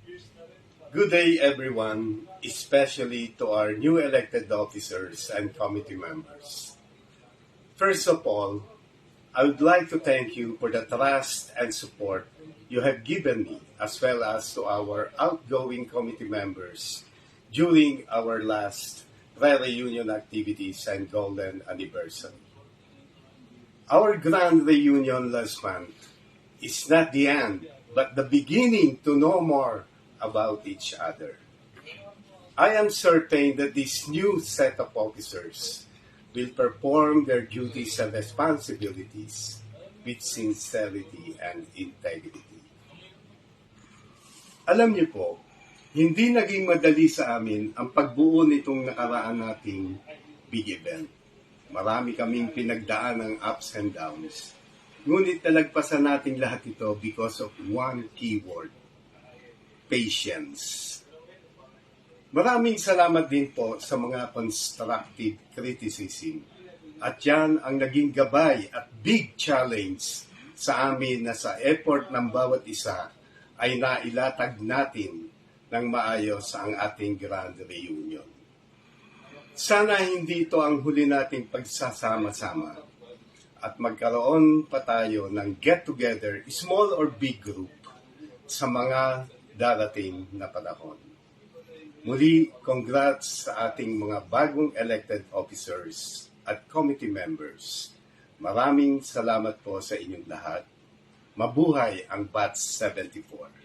Good day, everyone, especially to our new elected officers and committee members. First of all, I would like to thank you for the trust and support you have given me, as well as to our outgoing committee members during our last reunion activities and golden anniversary. Our grand reunion last month is not the end, but the beginning to know more about each other. I am certain that this new set of officers will perform their duties and responsibilities with sincerity and integrity. Alam niyo po, hindi naging madali sa amin ang pagbuo nitong nakaraan nating big event. Marami kaming pinagdaan ng ups and downs. Ngunit talagpasan natin lahat ito because of one keyword: patience. Maraming salamat din po sa mga constructive criticism. At yan ang naging gabay at big challenge sa amin na sa effort ng bawat isa ay nailatag natin ng maayos ang ating grand reunion. Sana hindi ito ang huli nating pagsasama-sama at magkaroon pa tayo ng get-together, small or big group, sa mga darating na panahon. Muli, congrats sa ating mga bagong elected officers at committee members. Maraming salamat po sa inyong lahat. Mabuhay ang Batch 74.